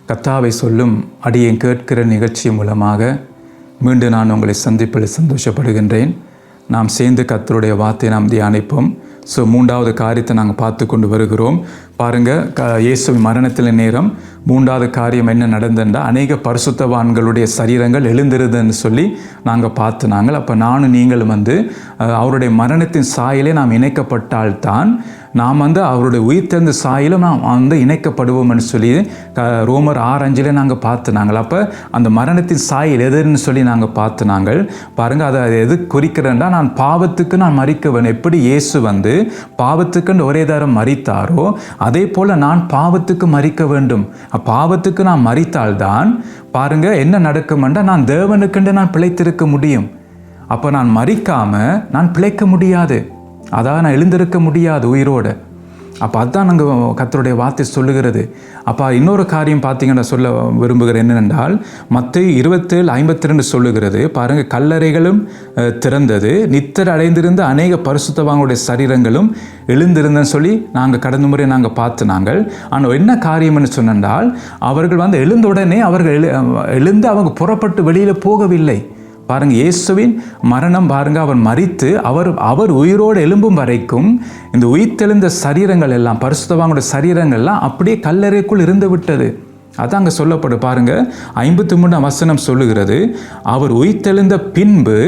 கர்த்தாவை சொல்லும் அடியேன் கேட்கிற நிகழ்ச்சி மூலமாக மீண்டும் நான் உங்களை சந்திப்பில் சந்தோஷப்படுகின்றேன். நாம் சேர்ந்து கர்த்தருடைய வார்த்தையை நாம் தியானிப்போம். மூன்றாவது காரியத்தை நாங்கள் பார்த்து கொண்டு வருகிறோம். பாருங்கள், இயேசுவின் மரணத்தில் நேரம் மூன்றாவது காரியம் என்ன நடந்ததுன்னா, அநேக பரிசுத்தவான்களுடைய சரீரங்கள் எழுந்திருதுன்னு சொல்லி நாங்கள் பார்த்துனாங்க. அப்போ நானும் நீங்களும் அவருடைய மரணத்தின் சாயலே நாம் இணைக்கப்பட்டால்தான் நாம் அவருடைய உயிர்த்தெழுந்த சாயிலும் நாம் இணைக்கப்படுவோம்னு சொல்லி ரோமர் 6:5 நாங்கள் பார்த்துனாங்கள். அப்போ அந்த மரணத்தின் சாயல் எதுன்னு சொல்லி நாங்கள் பார்த்துனாங்கள். பாருங்கள், அதை எது குறிக்கிறேன்டா, நான் பாவத்துக்கு நான் மரிக்க வேணும். எப்படி இயேசு பாவத்துக்குன்னு ஒரே தரம் மரித்தாரோ அதே போல் நான் பாவத்துக்கு மரிக்க வேண்டும். பாவத்துக்கு நான் மரித்தால்தான் பாருங்கள் என்ன நடக்குமெண்டா, நான் தேவனுக்கென்று நான் பிழைத்திருக்க முடியும். அப்போ நான் மரிக்காமல் நான் பிழைக்க முடியாது, அதான் நான் எழுந்திருக்க முடியாது உயிரோடு. அப்போ அதுதான் நாங்கள் கர்த்தருடைய வார்த்தை சொல்லுகிறது. அப்போ இன்னொரு காரியம் பார்த்தீங்கன்னா சொல்ல விரும்புகிறேன் என்னென்றால், மத்தேயு 27:52 சொல்லுகிறது. பாருங்கள், கல்லறைகளும் திறந்தது, நித்திரை அடைந்திருந்த அநேக பரிசுத்தவான்களுடைய சரீரங்களும் எழுந்திருந்தன்னு சொல்லி நாங்கள் கடந்த முறை நாங்கள் பார்த்து நாங்கள். ஆனால் என்ன காரியம்னு சொன்னால், அவர்கள் எழுந்த உடனே அவர்கள் எழுந்து அவங்க புறப்பட்டு வெளியில் போகவில்லை. பாருங்கள், இயேசுவின் மரணம் பாருங்கள், அவர் மரித்து அவர் உயிரோடு எழும்பும் வரைக்கும் இந்த உயிர்த்தெழுந்த சரீரங்கள் எல்லாம், பரிசுத்தவான்களுடைய சரீரங்கள்லாம் அப்படியே கல்லறைக்குள் இருந்து விட்டது. அதான் அங்கே சொல்லப்படும். பாருங்கள், 53 சொல்லுகிறது, அவர் உயிர்த்தெழுந்த பின்பு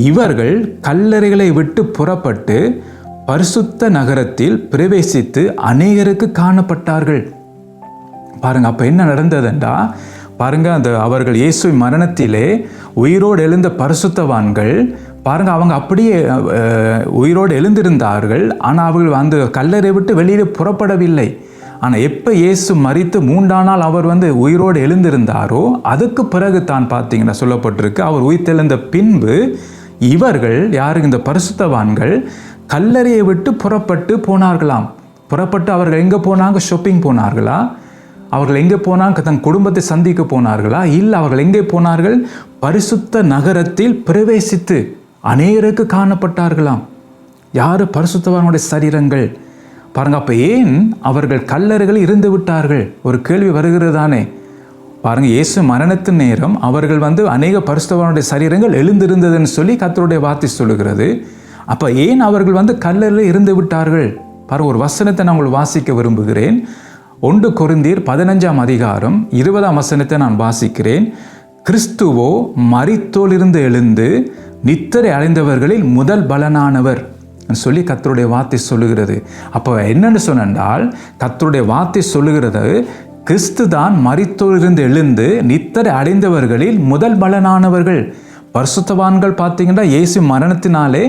இவர்கள் கல்லறைகளை விட்டு புறப்பட்டு பரிசுத்த நகரத்தில் பிரவேசித்து அநேகருக்கு காணப்பட்டார்கள். பாருங்கள், அப்போ என்ன நடந்ததுண்டா, பாருங்கள், அவர்கள் இயேசுவின் மரணத்திலே உயிரோடு எழுந்த பரிசுத்தவான்கள் பாருங்கள், அவங்க அப்படியே உயிரோடு எழுந்திருந்தார்கள். ஆனால் அவர்கள் கல்லறை விட்டு வெளியில் புறப்படவில்லை. ஆனால் எப்போ இயேசு மரித்து 3ஆம் நாள் அவர் உயிரோடு எழுந்திருந்தாரோ அதுக்கு பிறகு தான் பார்த்தீங்கன்னா சொல்லப்பட்டிருக்கு, அவர் உயிர்த்தெழுந்த பின்பு இவர்கள் யாருக்கு, இந்த பரிசுத்தவான்கள் கல்லறையை விட்டு புறப்பட்டு போனார்களாம். புறப்பட்டு அவர்கள் எங்கே போனாங்க? ஷாப்பிங் போனார்களா? அவர்கள் எங்கே போனாங்க? தன் குடும்பத்தை சந்திக்க போனார்களா? இல்லை, அவர்கள் எங்கே போனார்கள்? பரிசுத்த நகரத்தில் பிரவேசித்து அநேகருக்கு காணப்பட்டார்களாம். யார்? பரிசுத்தவானுடைய சரீரங்கள். பாருங்க, அப்போ ஏன் அவர்கள் கல்லறைகள் இருந்து விட்டார்கள்? ஒரு கேள்வி வருகிறதானே. பாருங்க, இயேசு மரணத்தின் நேரம் அவர்கள் அநேக பரிசுத்தவானுடைய சரீரங்கள் எழுந்திருந்ததுன்னு சொல்லி கர்த்தருடைய வார்த்தை சொல்லுகிறது. அப்போ ஏன் அவர்கள் கல்லறையில் இருந்து விட்டார்கள்? பாருங்க, ஒரு வசனத்தை நான் உங்களுக்கு வாசிக்க விரும்புகிறேன். 1 கொரிந்தியர் 15:20 நான் வாசிக்கிறேன். கிறிஸ்துவோ மரித்தோலிருந்து எழுந்து நித்திரை அடைந்தவர்களில் முதல் பலனானவர் சொல்லி கர்த்தருடைய வார்த்தை சொல்லுகிறது. அப்போ என்னன்னு சொன்னால், கர்த்தருடைய வார்த்தை சொல்லுகிறது, கிறிஸ்து தான் மரித்தோலிருந்து எழுந்து நித்திரை அடைந்தவர்களில் முதல் பலனானவர்கள். பரிசுத்தவான்கள் பார்த்தீங்கன்னா இயேசு மரணத்தினாலே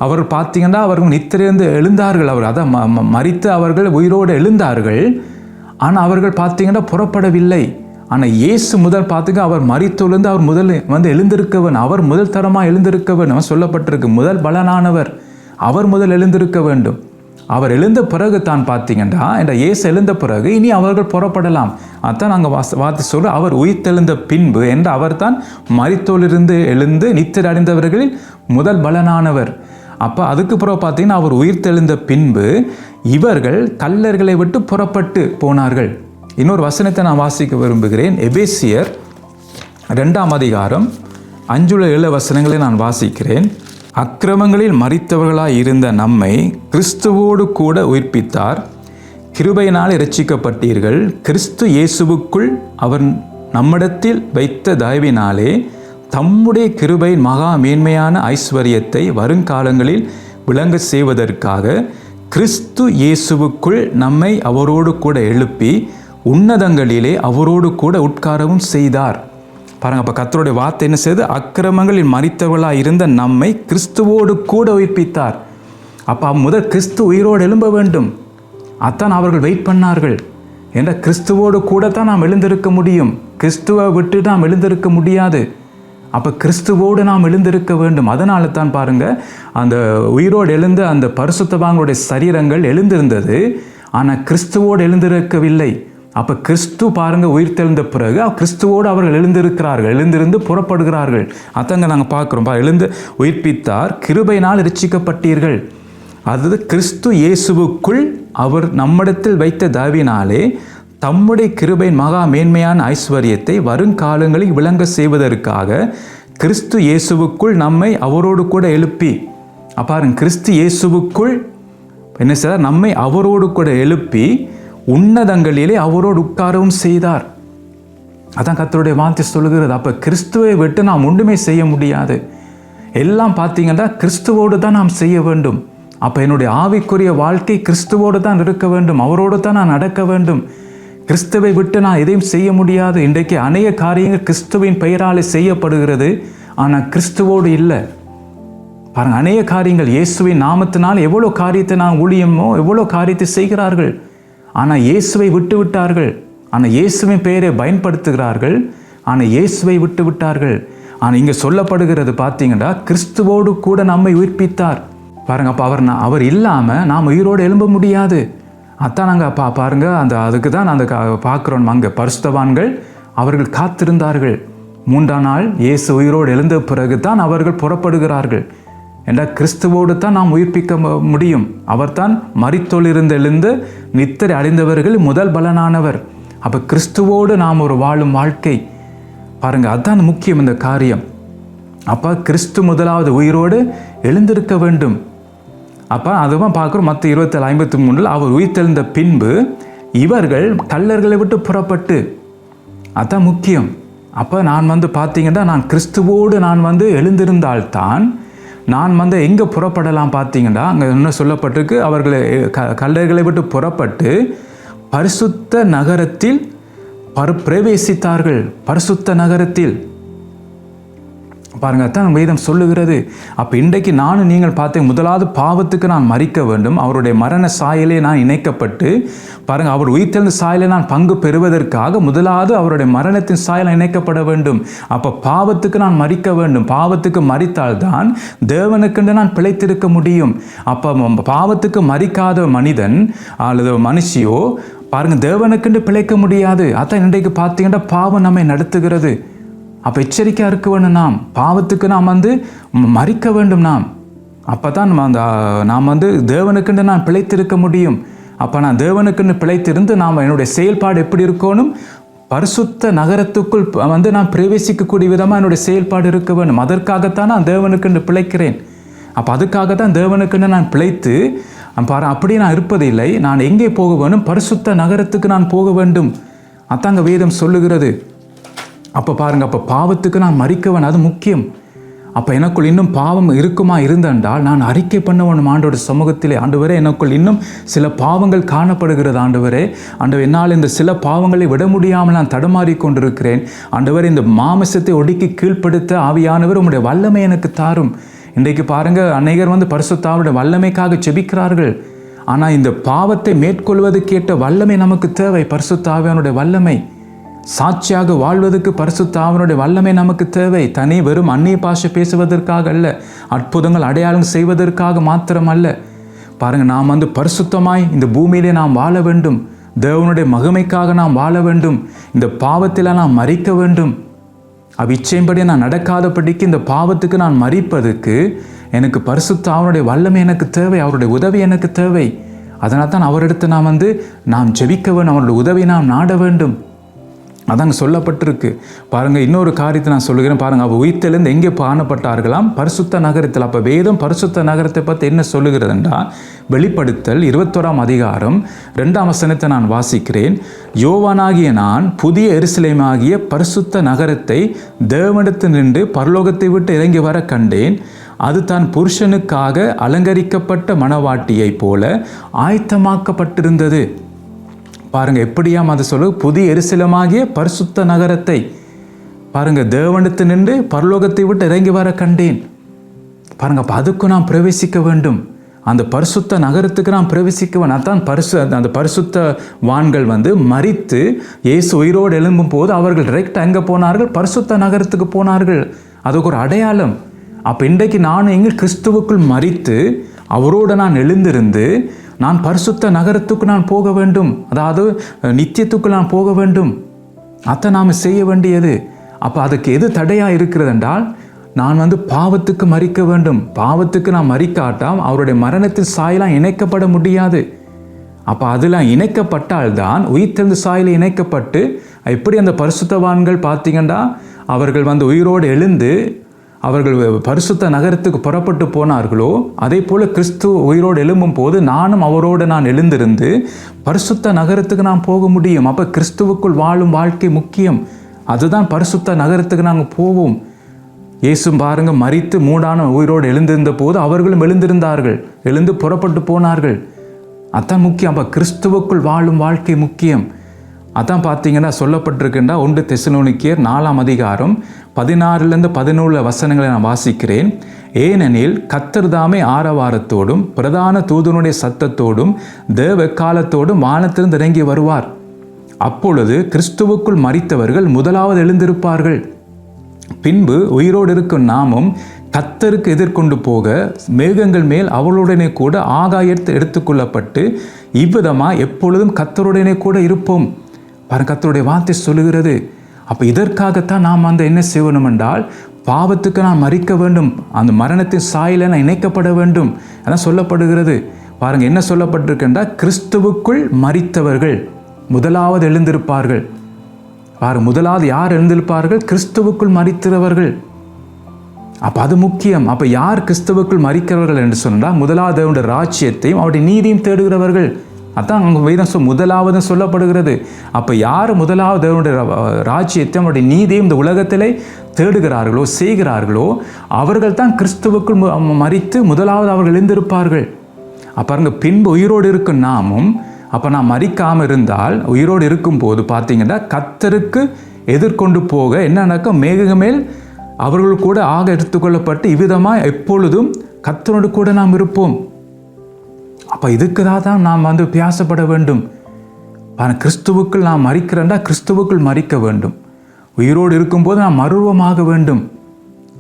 அவர் பார்த்தீங்கன்னா அவர்கள் நித்திரையிருந்து எழுந்தார்கள். அவர் அதான் மரித்து அவர்கள் உயிரோடு எழுந்தார்கள். ஆனால் அவர்கள் பார்த்தீங்கன்னா புறப்படவில்லை. ஆனால் இயேசு முதல் பார்த்துக்க அவர் மரித்தொழுந்து அவர் முதல் எழுந்திருக்கவன், அவர் முதல் தரமாக எழுந்திருக்கவன் சொல்லப்பட்டிருக்கு. முதல் பலனானவர் அவர் முதல் எழுந்திருக்க வேண்டும். அவர் எழுந்த பிறகு தான் பார்த்தீங்கன்னா இந்த இயேசு எழுந்த பிறகு இனி அவர்கள் புறப்படலாம். அதான் நாங்கள் வார்த்தை சொல்ல, அவர் உயிர்த்தெழுந்த பின்பு என்று அவர் தான் மரித்தோலிருந்து எழுந்து நித்திரை அடைந்தவர்களில் முதல் பலனானவர். அப்போ அதுக்கு பிறகு பார்த்தீங்கன்னா அவர் உயிர்த்தெழுந்த பின்பு இவர்கள் கல்லறைகளை விட்டு புறப்பட்டு போனார்கள். இன்னொரு வசனத்தை நான் வாசிக்க விரும்புகிறேன். எபேசியர் 2:5-7 நான் வாசிக்கிறேன். அக்கிரமங்களில் மரித்தவர்களாய் இருந்த நம்மை கிறிஸ்துவோடு கூட உயிர்ப்பித்தார். கிருபையினால் இரட்சிக்கப்பட்டீர்கள். கிறிஸ்து இயேசுவுக்குள் அவர் நம்மிடத்தில் வைத்த தயவினாலே தம்முடைய கிருபையின் மகா மேன்மையான ஐஸ்வர்யத்தை வருங்காலங்களில் விளங்க செய்வதற்காக கிறிஸ்து இயேசுவுக்குள் நம்மை அவரோடு கூட எழுப்பி உன்னதங்களிலே அவரோடு கூட உட்காரவும் செய்தார். பாருங்க, அப்போ கர்த்தருடைய வார்த்தை என்ன செய்து, அக்கிரமங்களில் மரித்தவர்களாக இருந்த நம்மை கிறிஸ்துவோடு கூட உயிர்ப்பித்தார். அப்போ முதல் கிறிஸ்து உயிரோடு எழும்ப வேண்டும். அதான் அவர்கள் வெயிட் பண்ணார்கள். என்ற கிறிஸ்துவோடு கூட தான் நாம் எழுந்திருக்க முடியும். கிறிஸ்துவை விட்டு நாம் எழுந்திருக்க முடியாது. அப்போ கிறிஸ்துவோடு நாம் எழுந்திருக்க வேண்டும். அதனால தான் பாருங்கள், அந்த உயிரோடு எழுந்த அந்த பரிசுத்தவான்களுடைய சரீரங்கள் எழுந்திருந்தது. ஆனால் கிறிஸ்துவோடு எழுந்திருக்கவில்லை. அப்போ கிறிஸ்து பாருங்கள் உயிர்த்தெழுந்த பிறகு கிறிஸ்துவோடு அவர்கள் எழுந்திருக்கிறார்கள், எழுந்திருந்து புறப்படுகிறார்கள். அத்தங்க நாங்கள் பார்க்குறோம். எழுந்து உயிர்ப்பித்தார், கிருபையினால் இரட்சிக்கப்பட்டீர்கள். அது கிறிஸ்து இயேசுவுக்குள் அவர் நம்மிடத்தில் வைத்த தயவினாலே தம்முடைய கிருபையின் மகா மேன்மையான ஐஸ்வர்யத்தை வருங்காலங்களில் விளங்க செய்வதற்காக கிறிஸ்து இயேசுவுக்குள் நம்மை அவரோடு கூட எழுப்பி, பாருங்க, கிறிஸ்து இயேசுவுக்குள் என்ன செய்தார்? நம்மை அவரோடு கூட எழுப்பி உன்னதங்களிலே அவரோடு உட்காரவும் செய்தார். அதான் கர்த்தருடைய வார்த்தை சொல்லுகிறது. அப்போ கிறிஸ்துவை விட்டு நாம் ஒன்றுமே செய்ய முடியாது. எல்லாம் பார்த்தீங்கன்னா கிறிஸ்துவோடு தான் நாம் செய்ய வேண்டும். அப்போ என்னுடைய ஆவிக்குரிய வாழ்க்கை கிறிஸ்துவோடு தான் இருக்க வேண்டும், அவரோடு தான் நான் நடக்க வேண்டும். கிறிஸ்துவை விட்டு நான் எதையும் செய்ய முடியாது. இன்றைக்கு அநேக காரியங்கள் கிறிஸ்துவின் பெயராலே செய்யப்படுகிறது, ஆனால் கிறிஸ்துவோடு இல்லை. பாருங்கள், அநேக காரியங்கள் இயேசுவின் நாமத்தினால் எவ்வளோ காரியத்தை நான் ஊழியமோ எவ்வளோ காரியத்தை செய்கிறார்கள், ஆனால் இயேசுவை விட்டு விட்டார்கள். ஆனால் இயேசுவின் பெயரை பயன்படுத்துகிறார்கள், ஆனால் இயேசுவை விட்டு விட்டார்கள். ஆனால் இங்கே சொல்லப்படுகிறது பார்த்தீங்கன்னா கிறிஸ்துவோடு கூட நம்மை உயிர்ப்பித்தார். பாருங்கள், அப்போ அவர் இல்லாமல் நாம் உயிரோடு எழும்ப முடியாது. அதான் நாங்கள் பாருங்கள், அதுக்கு தான் அந்த பார்க்குறோம். அங்கே பரிசுத்தவான்கள் அவர்கள் காத்திருந்தார்கள். 3ஆம் நாள் இயேசு உயிரோடு எழுந்த பிறகு தான் அவர்கள் புறப்படுகிறார்கள். என்றால் கிறிஸ்துவோடு தான் நாம் உயிர்ப்பிக்க முடியும். அவர்தான் மரித்தோலிருந்து எழுந்து நித்திரை அடைந்தவர்கள் முதல் பலனானவர். அப்போ கிறிஸ்துவோடு நாம் ஒரு வாழும் வாழ்க்கை, பாருங்கள், அதுதான் முக்கியம் இந்த காரியம். அப்போ கிறிஸ்து முதலாவது உயிரோடு எழுந்திருக்க வேண்டும். அப்போ அதுதான் பார்க்குறோம். மற்ற 27:53 அவர் உயிர்த்தெழுந்த பின்பு இவர்கள் கல்லர்களை விட்டு புறப்பட்டு, அதுதான் முக்கியம். அப்போ நான் பார்த்தீங்கன்னா நான் கிறிஸ்துவோடு நான் எழுந்திருந்தால்தான் நான் எங்கே புறப்படலாம் பார்த்தீங்கன்னா அங்கே என்ன சொல்லப்பட்டிருக்கு? அவர்களை கல்லர்களை விட்டு புறப்பட்டு பரிசுத்த நகரத்தில் பிரவேசித்தார்கள். பரிசுத்த நகரத்தில் பாருங்கள், தான் வேதம் சொல்லுகிறது. அப்போ இன்றைக்கு நானும் நீங்கள் பார்த்தீங்க, முதலாவது பாவத்துக்கு நான் மரிக்க வேண்டும். அவருடைய மரண சாயலே நான் இணைக்கப்பட்டு, பாருங்கள், அவர் உயிர்த்தெழுந்த சாயலை நான் பங்கு பெறுவதற்காக முதலாவது அவருடைய மரணத்தின் சாயலை இணைக்கப்பட வேண்டும். அப்போ பாவத்துக்கு நான் மரிக்க வேண்டும். பாவத்துக்கு மரித்தால்தான் தேவனுக்கென்று நான் பிழைத்திருக்க முடியும். அப்போ பாவத்துக்கு மரிக்காத மனிதன் அல்லது மனுஷியோ பாருங்கள் தேவனுக்கென்று பிழைக்க முடியாது. அதான் இன்றைக்கு பார்த்தீங்கன்னா பாவம் நம்மை நடத்துகிறது. அப்போ எச்சரிக்கையாக இருக்க வேண்டும். நாம் பாவத்துக்கு நாம் மரிக்க வேண்டும். நாம் அப்போ தான் நாம் தேவனுக்கென்று நான் பிழைத்திருக்க முடியும். அப்போ நான் தேவனுக்கென்று பிழைத்திருந்து நாம் என்னுடைய செயல்பாடு எப்படி இருக்கணும்? பரிசுத்த நகரத்துக்குள் நான் பிரவேசிக்கக்கூடிய விதமாக என்னுடைய செயல்பாடு இருக்க வேண்டும். அதற்காகத்தான் நான் தேவனுக்கென்று பிழைக்கிறேன். அப்போ அதுக்காக தான் தேவனுக்கென்று நான் பிழைத்து அப்படியே நான் இருப்பதில்லை. நான் எங்கே போக வேண்டும்? பரிசுத்த நகரத்துக்கு நான் போக வேண்டும். அதாங்க வேதம் சொல்லுகிறது. அப்போ பாருங்கள், அப்போ பாவத்துக்கு நான் மரிக்கவன், அது முக்கியம். அப்போ எனக்குள் இன்னும் பாவம் இருக்குமா இருந்தால் நான் அறிக்கை பண்ணவனும் ஆண்டவருடைய சமூகத்திலே. ஆண்டவரே, எனக்குள் இன்னும் சில பாவங்கள் காணப்படுகிறது. ஆண்டவரே, என்னால் இந்த சில பாவங்களை விட முடியாமல் நான் தடுமாறி கொண்டிருக்கிறேன். ஆண்டவரே, இந்த மாமிசத்தை ஒடுக்கி கீழ்ப்படுத்த ஆவியானவர் உம்முடைய வல்லமை எனக்கு தாரும். இன்றைக்கு பாருங்கள், அநேகர் பரிசுத்த ஆவியுடைய வல்லமைக்காக ஜெபிக்கிறார்கள். ஆனால் இந்த பாவத்தை மேற்கொள்வதற்கேற்ற வல்லமை நமக்கு தேவை. பரிசுத்த ஆவியானுடைய வல்லமை, சாட்சியாக வாழ்வதற்கு பரிசுத்த ஆவியானுடைய வல்லமை நமக்கு தேவை. தனி வெறும் அந்நிய பாஷை பேசுவதற்காக அல்ல, அற்புதங்கள் அடையாளம் செய்வதற்காக மாத்திரம் அல்ல. பாருங்கள், நாம் பரிசுத்தமாய் இந்த பூமியிலே நாம் வாழ வேண்டும். தேவனுடைய மகிமைக்காக நாம் வாழ வேண்டும். இந்த பாவத்தில் நாம் மரிக்க வேண்டும். இச்சையின்படி நான் நடக்காதபடிக்கு இந்த பாவத்துக்கு நான் மரிப்பதற்கு எனக்கு பரிசுத்த ஆவியானுடைய வல்லமை எனக்கு தேவை. அவருடைய உதவி எனக்கு தேவை. அதனால் தான் அவரிடத்து நாம் ஜெபிக்க வேண்டும். அவருடைய உதவியை நாம் நாட வேண்டும். அதாங்க சொல்லப்பட்டிருக்கு. பாருங்கள், இன்னொரு காரியத்தை நான் சொல்லுகிறேன். பாருங்கள், அவள் உயிர்த்தெழுந்து எங்கே காணப்பட்டார்களாம்? பரிசுத்த நகரத்தில். அப்போ வேதம் பரிசுத்த நகரத்தை பற்றி என்ன சொல்லுகிறதுன்றா, வெளிப்படுத்தல் 21ஆம் அதிகாரம் 2ஆம் வசனத்தை நான் வாசிக்கிறேன். யோவானாகிய நான் புதிய எருசலேமாகிய பரிசுத்த நகரத்தை தேவனிடத்தில் நின்று பரலோகத்தை விட்டு இறங்கி வர கண்டேன். அது தான் புருஷனுக்காக அலங்கரிக்கப்பட்ட மணவாட்டியைப் போல ஆயத்தமாக்கப்பட்டிருந்தது. பாருங்கள், எப்படியாம் அது சொல்லு? புதிய எருசலேமாகிய பரிசுத்த நகரத்தை பாருங்கள் தேவனிடத்து நின்று பரலோகத்தை விட்டு இறங்கி வர கண்டேன். பாருங்கள், அப்போ அதுக்கு நாம் பிரவேசிக்க வேண்டும். அந்த பரிசுத்த நகரத்துக்கு நாம் பிரவேசிக்க வேண்டும். அதான் அந்த பரிசுத்த வான்கள் மரித்து இயேசு உயிரோடு எழும்பும் போது அவர்கள் டைரெக்டாக எங்கே போனார்கள்? பரிசுத்த நகரத்துக்கு போனார்கள். அதுக்கு ஒரு அடையாளம். அப்போ இன்றைக்கு நான் எங்கே கிறிஸ்துவுக்குள் மரித்து அவரோடு நான் எழுந்திருந்து நான் பரிசுத்த நகரத்துக்கு நான் போக வேண்டும். அதாவது நித்தியத்துக்கு நான் போக வேண்டும். அதை நாம் செய்ய வேண்டியது. அப்போ அதுக்கு எது தடையாக இருக்கிறது என்றால், நான் பாவத்துக்கு மரிக்க வேண்டும். பாவத்துக்கு நான் மரிக்காட்டால் அவருடைய மரணத்தின் சாயலாம் இணைக்கப்பட முடியாது. அப்போ அதில் இணைக்கப்பட்டால்தான் உயிர்த்தெழுந்த சாயலில் இணைக்கப்பட்டு எப்படி அந்த பரிசுத்தவான்கள் பார்த்தீங்கன்னா அவர்கள் வந்து உயிரோடு எழுந்து அவர்கள் பரிசுத்த நகரத்துக்கு புறப்பட்டு போனார்களோ, அதே போல் கிறிஸ்து உயிரோடு எழும்பும் போது நானும் அவரோடு நான் எழுந்திருந்து பரிசுத்த நகரத்துக்கு நான் போக முடியும். அப்போ கிறிஸ்துவுக்குள் வாழும் வாழ்க்கை முக்கியம். அதுதான் பரிசுத்த நகரத்துக்கு நாங்கள் போவோம். இயேசு பாருங்க, மரித்து மூடான உயிரோடு எழுந்திருந்த போது அவர்களும் எழுந்திருந்தார்கள், எழுந்து புறப்பட்டு போனார்கள். அதான் முக்கியம். அப்போ கிறிஸ்துவுக்குள் வாழும் வாழ்க்கை முக்கியம். அதான் பார்த்தீங்கன்னா சொல்லப்பட்டிருக்கின்றா 1 தெசலோனிக்கேயர் 4ஆம் அதிகாரம் 16 17 வசனங்களை நான் வாசிக்கிறேன். ஏனெனில் கர்த்தர் தாமே ஆரவாரத்தோடும் பிரதான தூதனுடைய சத்தத்தோடும் தேவ எக்காலத்தோடும் வானத்திலிருந்து இறங்கி வருவார். அப்பொழுது கிறிஸ்துவுக்குள் மரித்தவர்கள் முதலாவது எழுந்திருப்பார்கள். பின்பு உயிரோடு இருக்கும் நாமும் கர்த்தருக்கு எதிர்கொண்டு போக மேகங்கள் மேல் அவளுடனே கூட ஆகாயத்தை எடுத்துக்கொள்ளப்பட்டு இவ்விதமாக எப்பொழுதும் கர்த்தருடனே கூட இருப்போம். பாருங்க, கர்த்தருடைய வார்த்தை சொல்லுகிறது. அப்போ இதற்காகத்தான் நாம் என்ன செய்யணும் என்றால், பாவத்துக்கு நான் மரிக்க வேண்டும், அந்த மரணத்தின் சாயலில் நான் இணைக்கப்பட வேண்டும் என சொல்லப்படுகிறது. பாருங்க, என்ன சொல்லப்பட்டிருக்கின்றால், கிறிஸ்துவுக்குள் மரித்தவர்கள் முதலாவது எழுந்திருப்பார்கள். பாருங்க, முதலாவது யார் எழுந்திருப்பார்கள்? கிறிஸ்துவுக்குள் மரித்தவர்கள். அப்போ அது முக்கியம். அப்போ யார் கிறிஸ்துவுக்குள் மரிக்கிறவர்கள் என்று சொன்னால், முதலாவது அவருடைய ராஜ்யத்தையும் அவருடைய நீதியும் தேடுகிறவர்கள். அதான் அங்கே வேதம் முதலாவது சொல்லப்படுகிறது. அப்போ யார் முதலாவது அவருடைய ராஜ்யத்தை அவருடைய நீதியும் இந்த உலகத்திலே தேடுகிறார்களோ செய்கிறார்களோ அவர்கள் தான் கிறிஸ்துவுக்குள் மரித்து முதலாவது அவர்கள் எழுந்திருப்பார்கள். அப்போ அங்கே பின்பு உயிரோடு இருக்கும் நாமும், அப்போ நான் மரிக்காமல் இருந்தால் உயிரோடு இருக்கும்போது பார்த்தீங்கன்னா கர்த்தருக்கு எதிர்கொண்டு போக என்ன நடக்கும்? மேகமேல் அவர்கள் கூட ஆக எடுத்துக்கொள்ளப்பட்டு இவ்விதமாக எப்பொழுதும் கர்த்தரோடு கூட நாம் இருப்போம். அப்போ இதுக்கு தான் நாம் பியாசப்பட வேண்டும். கிறிஸ்துவுக்குள் நாம் மரிக்கிறேன்டா, கிறிஸ்துவுக்குள் மரிக்க வேண்டும். உயிரோடு இருக்கும்போது நாம் மறுரூபமாக வேண்டும்.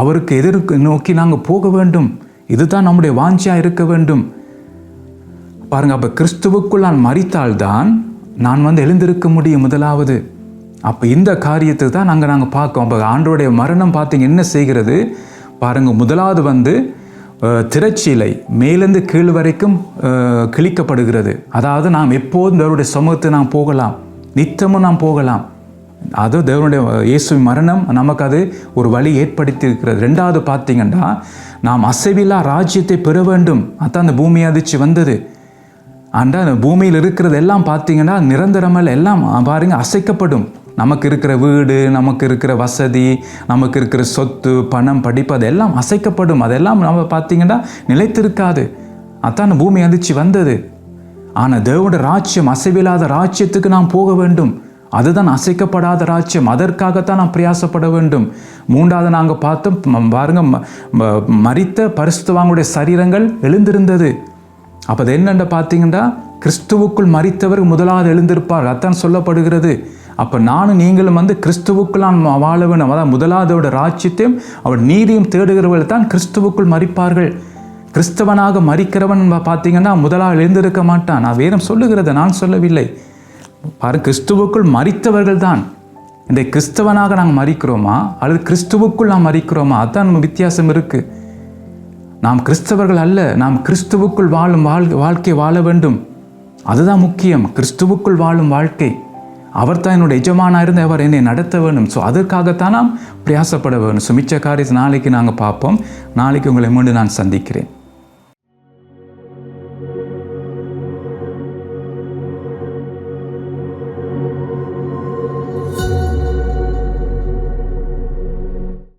அவருக்கு எதிர்க்கு நோக்கி நாங்கள் போக வேண்டும். இதுதான் நம்முடைய வாஞ்சியாக இருக்க வேண்டும். பாருங்க, அப்போ கிறிஸ்துவுக்குள் நான் மரித்தால்தான் நான் எழுந்திருக்க முடியும் முதலாவது. அப்போ இந்த காரியத்தை தான் நாங்கள் பார்க்கோம். அப்போ ஆண்டவருடைய மரணம் பார்த்தீங்க என்ன செய்கிறது பாருங்க. முதலாவது திரைச்சீலை மேலிருந்து கீழ் வரைக்கும் கிழிக்கப்படுகிறது. அதாவது நாம் எப்போதும் தேவனுடைய சமூகத்தை நாம் போகலாம், நித்தமும் நாம் போகலாம். அது தேவனுடைய இயேசுவின் மரணம் நமக்கு அது ஒரு வழி ஏற்படுத்தி இருக்கிறது. ரெண்டாவது பார்த்தீங்கன்னா, நாம் அசைவில்லா ராஜ்யத்தை பெற வேண்டும். அதான் அந்த பூமி அதிர்ச்சி வந்தது. அந்த பூமியில் இருக்கிறது எல்லாம் பார்த்தீங்கன்னா நிரந்தரமல் எல்லாம் பாருங்க அசைக்கப்படும். நமக்கு இருக்கிற வீடு, நமக்கு இருக்கிற வசதி, நமக்கு இருக்கிற சொத்து, பணம், படிப்பு அதெல்லாம் அசைக்கப்படும். அதெல்லாம் நம்ம பார்த்தீங்கன்னா நிலைத்திருக்காது. அதான் பூமி அதிர்ச்சி வந்தது. ஆனால் தேவனுடைய ராஜ்யம் அசைவில்லாத ராஜ்யத்துக்கு நாம் போக வேண்டும். அதுதான் அசைக்கப்படாத ராஜ்யம். அதற்காகத்தான் நாம் பிரயாசப்பட வேண்டும். மூன்றாவது நாங்கள் பார்த்தோம் பாருங்க, மரித்த பரிசுத்தவான்களுடைய சரீரங்கள் எழுந்திருந்தது. அப்போ அது என்னென்ன பார்த்தீங்கன்னா, கிறிஸ்துவுக்குள் மரித்தவர் முதலாவது எழுந்திருப்பார். அதான் சொல்லப்படுகிறது. அப்போ நானும் நீங்களும் கிறிஸ்துவுக்குள் நான் வாழ வேண்டும். அதான் முதலாவதோட ராஜ்யத்தையும் அவர் நீதியும் தேடுகிறவர்கள் தான் கிறிஸ்துவுக்குள் மரிப்பார்கள். கிறிஸ்தவனாக மரிக்கிறவன் பார்த்தீங்கன்னா முதலாவது எழுந்திருக்க மாட்டான். நான் வேதம் சொல்லுகிறத நான் சொல்லவில்லை. பாரு, கிறிஸ்துவுக்குள் மரித்தவர்கள் தான். இந்த கிறிஸ்தவனாக நாங்கள் மரிக்கிறோமா அல்லது கிறிஸ்துவுக்குள் நாம் மரிக்கிறோமா? அதுதான் நம்ம வித்தியாசம் இருக்குது. நாம் கிறிஸ்தவர்கள் அல்ல, நாம் கிறிஸ்துவுக்குள் வாழும் வாழ்க்கை வாழ வேண்டும். அதுதான் முக்கியம். கிறிஸ்துவுக்குள் வாழும் வாழ்க்கை. அவர் தான் என்னோட எஜமானாக இருந்து அவர் என்னை நடத்த வேண்டும். ஸோ அதற்காகத்தான் நாம் பிரயாசப்பட வேண்டும். ஸோ மிச்ச காரியத்தை நாளைக்கு நாங்கள் பார்ப்போம். நாளைக்கு உங்களை மீண்டும் நான் சந்திக்கிறேன்.